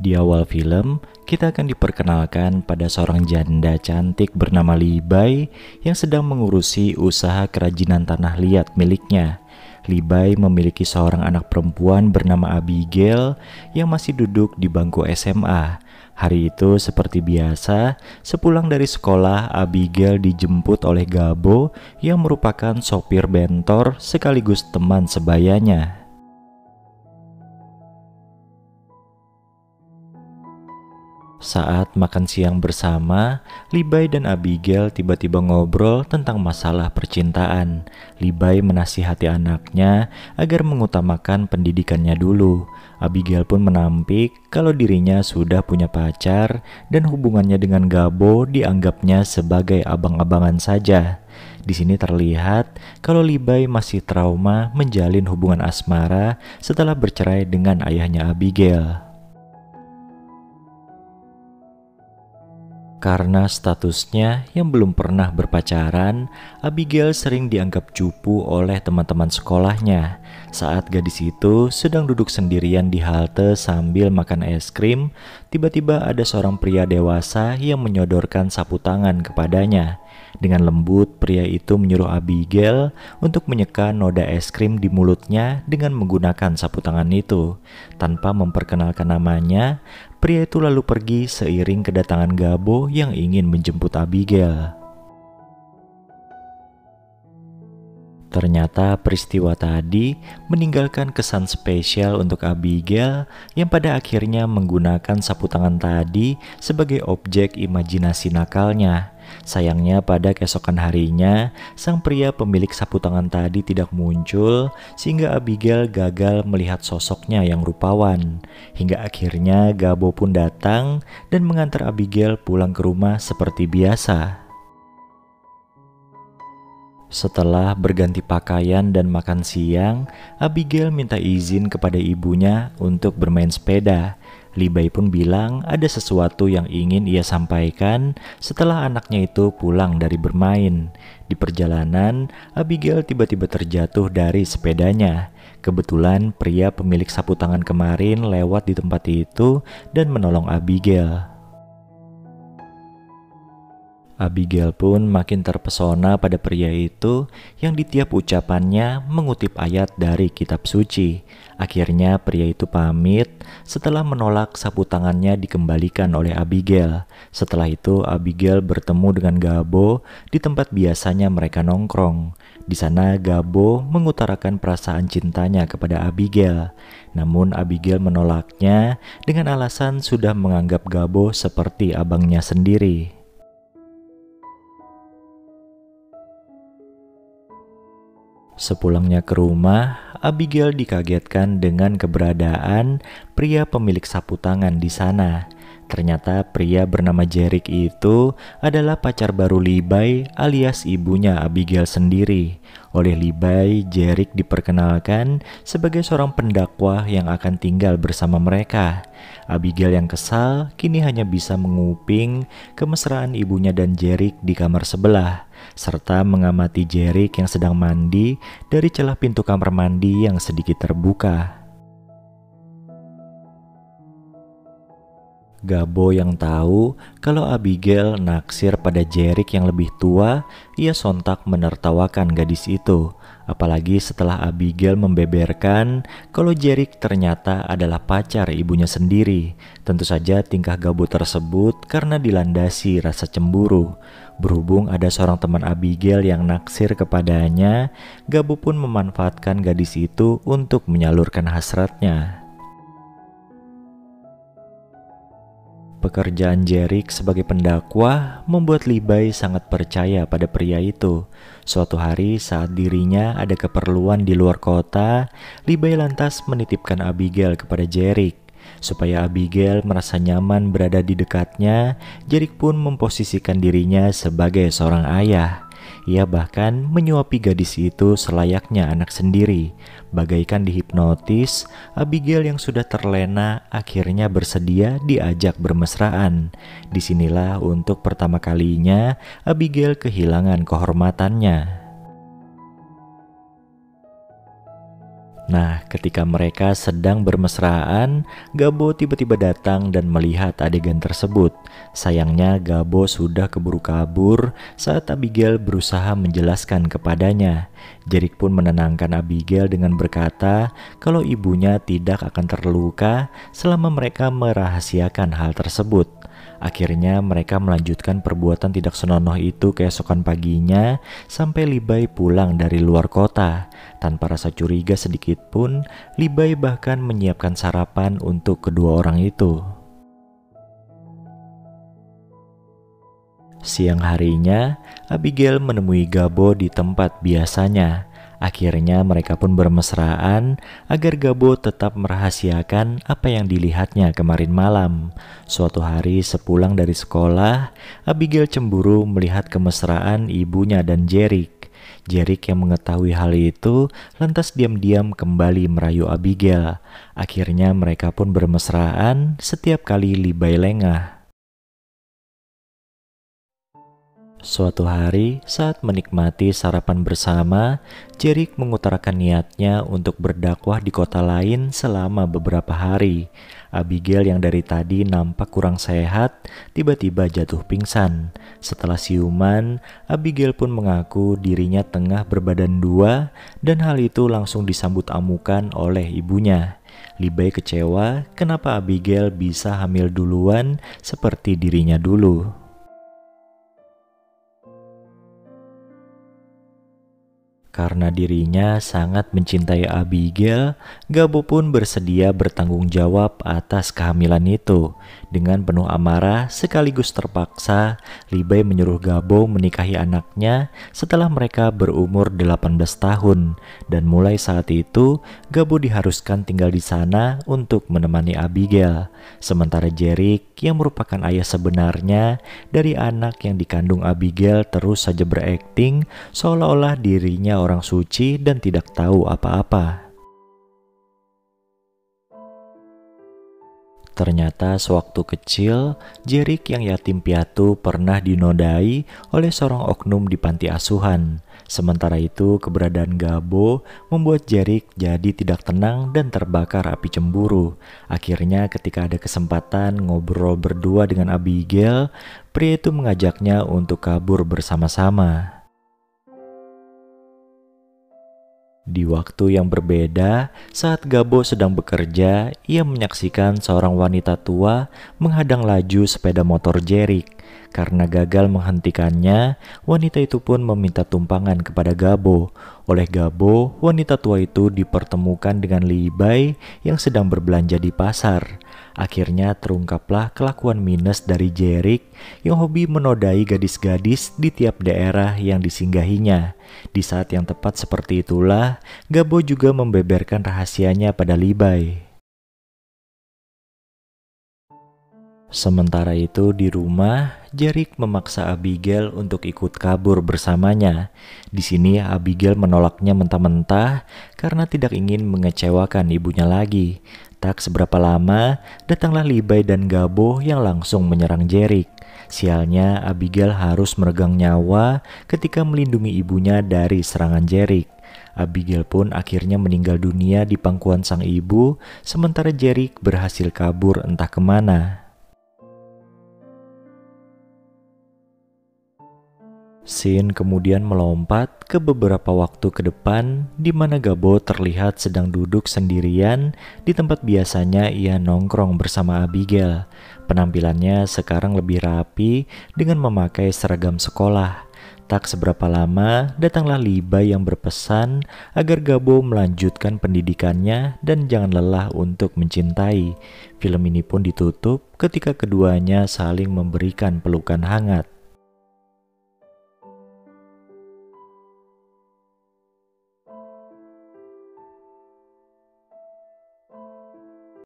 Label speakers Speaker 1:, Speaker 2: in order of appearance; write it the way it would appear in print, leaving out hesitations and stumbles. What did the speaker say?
Speaker 1: Di awal film, kita akan diperkenalkan pada seorang janda cantik bernama Libay yang sedang mengurusi usaha kerajinan tanah liat miliknya. Libay memiliki seorang anak perempuan bernama Abigail yang masih duduk di bangku SMA. Hari itu seperti biasa, sepulang dari sekolah, Abigail dijemput oleh Gabo yang merupakan sopir bentor sekaligus teman sebayanya. Saat makan siang bersama, Libay dan Abigail tiba-tiba ngobrol tentang masalah percintaan. Libay menasihati anaknya agar mengutamakan pendidikannya dulu. Abigail pun menampik kalau dirinya sudah punya pacar dan hubungannya dengan Gabo dianggapnya sebagai abang-abangan saja. Di sini terlihat kalau Libay masih trauma menjalin hubungan asmara setelah bercerai dengan ayahnya Abigail. Karena statusnya yang belum pernah berpacaran, Abigail sering dianggap cupu oleh teman-teman sekolahnya. Saat gadis itu sedang duduk sendirian di halte sambil makan es krim, tiba-tiba ada seorang pria dewasa yang menyodorkan sapu tangan kepadanya. Dengan lembut, pria itu menyuruh Abigail untuk menyeka noda es krim di mulutnya dengan menggunakan sapu tangan itu. Tanpa memperkenalkan namanya, pria itu lalu pergi seiring kedatangan Gabo yang ingin menjemput Abigail. Ternyata peristiwa tadi meninggalkan kesan spesial untuk Abigail yang pada akhirnya menggunakan sapu tangan tadi sebagai objek imajinasi nakalnya. Sayangnya pada keesokan harinya, sang pria pemilik sapu tangan tadi tidak muncul sehingga Abigail gagal melihat sosoknya yang rupawan. Hingga akhirnya Gabo pun datang dan mengantar Abigail pulang ke rumah seperti biasa. Setelah berganti pakaian dan makan siang, Abigail minta izin kepada ibunya untuk bermain sepeda. Libay pun bilang ada sesuatu yang ingin ia sampaikan setelah anaknya itu pulang dari bermain. Di perjalanan, Abigail tiba-tiba terjatuh dari sepedanya. Kebetulan pria pemilik sapu tangan kemarin lewat di tempat itu dan menolong Abigail. Abigail pun makin terpesona pada pria itu yang di tiap ucapannya mengutip ayat dari kitab suci. Akhirnya pria itu pamit setelah menolak sapu tangannya dikembalikan oleh Abigail. Setelah itu Abigail bertemu dengan Gabo di tempat biasanya mereka nongkrong. Di sana Gabo mengutarakan perasaan cintanya kepada Abigail. Namun Abigail menolaknya dengan alasan sudah menganggap Gabo seperti abangnya sendiri. Sepulangnya ke rumah, Abigail dikagetkan dengan keberadaan pria pemilik sapu tangan di sana. Ternyata pria bernama Jerick itu adalah pacar baru Libay alias ibunya Abigail sendiri. Oleh Libay, Jerick diperkenalkan sebagai seorang pendakwah yang akan tinggal bersama mereka. Abigail yang kesal kini hanya bisa menguping kemesraan ibunya dan Jerick di kamar sebelah, serta mengamati Jerick yang sedang mandi dari celah pintu kamar mandi yang sedikit terbuka. Gabo yang tahu kalau Abigail naksir pada Jerick yang lebih tua, ia sontak menertawakan gadis itu. Apalagi setelah Abigail membeberkan kalau Jerick ternyata adalah pacar ibunya sendiri. Tentu saja tingkah Gabo tersebut karena dilandasi rasa cemburu. Berhubung ada seorang teman Abigail yang naksir kepadanya, Gabo pun memanfaatkan gadis itu untuk menyalurkan hasratnya. Pekerjaan Jerick sebagai pendakwah membuat Libay sangat percaya pada pria itu. Suatu hari saat dirinya ada keperluan di luar kota, Libay lantas menitipkan Abigail kepada Jerick. Supaya Abigail merasa nyaman berada di dekatnya, Jerick pun memposisikan dirinya sebagai seorang ayah. Ia bahkan menyuapi gadis itu selayaknya anak sendiri. Bagaikan dihipnotis, Abigail yang sudah terlena akhirnya bersedia diajak bermesraan. Disinilah untuk pertama kalinya Abigail kehilangan kehormatannya. Nah, ketika mereka sedang bermesraan, Gabo tiba-tiba datang dan melihat adegan tersebut. Sayangnya Gabo sudah keburu kabur saat Abigail berusaha menjelaskan kepadanya. Jerick pun menenangkan Abigail dengan berkata kalau ibunya tidak akan terluka selama mereka merahasiakan hal tersebut. Akhirnya mereka melanjutkan perbuatan tidak senonoh itu keesokan paginya sampai Levi pulang dari luar kota. Tanpa rasa curiga sedikit pun, Levi bahkan menyiapkan sarapan untuk kedua orang itu. Siang harinya, Abigail menemui Gabo di tempat biasanya. Akhirnya mereka pun bermesraan agar Gabo tetap merahasiakan apa yang dilihatnya kemarin malam. Suatu hari sepulang dari sekolah, Abigail cemburu melihat kemesraan ibunya dan Jerick. Jerick yang mengetahui hal itu lantas diam-diam kembali merayu Abigail. Akhirnya mereka pun bermesraan setiap kali Levi lengah. Suatu hari, saat menikmati sarapan bersama, Jerick mengutarakan niatnya untuk berdakwah di kota lain selama beberapa hari. Abigail yang dari tadi nampak kurang sehat, tiba-tiba jatuh pingsan. Setelah siuman, Abigail pun mengaku dirinya tengah berbadan dua dan hal itu langsung disambut amukan oleh ibunya. Levi kecewa kenapa Abigail bisa hamil duluan seperti dirinya dulu. Karena dirinya sangat mencintai Abigail, Gabo pun bersedia bertanggung jawab atas kehamilan itu. Dengan penuh amarah sekaligus terpaksa, Levi menyuruh Gabo menikahi anaknya setelah mereka berumur 18 tahun. Dan mulai saat itu, Gabo diharuskan tinggal di sana untuk menemani Abigail. Sementara Jerick yang merupakan ayah sebenarnya dari anak yang dikandung Abigail terus saja berakting seolah-olah dirinya orang suci dan tidak tahu apa-apa. Ternyata sewaktu kecil, Jerick yang yatim piatu pernah dinodai oleh seorang oknum di panti asuhan. Sementara itu, keberadaan Gabo membuat Jerick jadi tidak tenang dan terbakar api cemburu. Akhirnya ketika ada kesempatan ngobrol berdua dengan Abigail, pria itu mengajaknya untuk kabur bersama-sama. Di waktu yang berbeda, saat Gabo sedang bekerja, ia menyaksikan seorang wanita tua menghadang laju sepeda motor Jerick. Karena gagal menghentikannya, wanita itu pun meminta tumpangan kepada Gabo. Oleh Gabo, wanita tua itu dipertemukan dengan Levi yang sedang berbelanja di pasar. Akhirnya terungkaplah kelakuan minus dari Jerick yang hobi menodai gadis-gadis di tiap daerah yang disinggahinya. Di saat yang tepat seperti itulah, Gabo juga membeberkan rahasianya pada Levi. Sementara itu di rumah, Jerick memaksa Abigail untuk ikut kabur bersamanya. Di sini Abigail menolaknya mentah-mentah karena tidak ingin mengecewakan ibunya lagi. Tak seberapa lama, datanglah Levi dan Gabo yang langsung menyerang Jerick. Sialnya, Abigail harus meregang nyawa ketika melindungi ibunya dari serangan Jerick. Abigail pun akhirnya meninggal dunia di pangkuan sang ibu, sementara Jerick berhasil kabur entah kemana. Scene kemudian melompat ke beberapa waktu ke depan di mana Gabo terlihat sedang duduk sendirian di tempat biasanya ia nongkrong bersama Abigail. Penampilannya sekarang lebih rapi dengan memakai seragam sekolah. Tak seberapa lama datanglah Levi yang berpesan agar Gabo melanjutkan pendidikannya dan jangan lelah untuk mencintai. Film ini pun ditutup ketika keduanya saling memberikan pelukan hangat.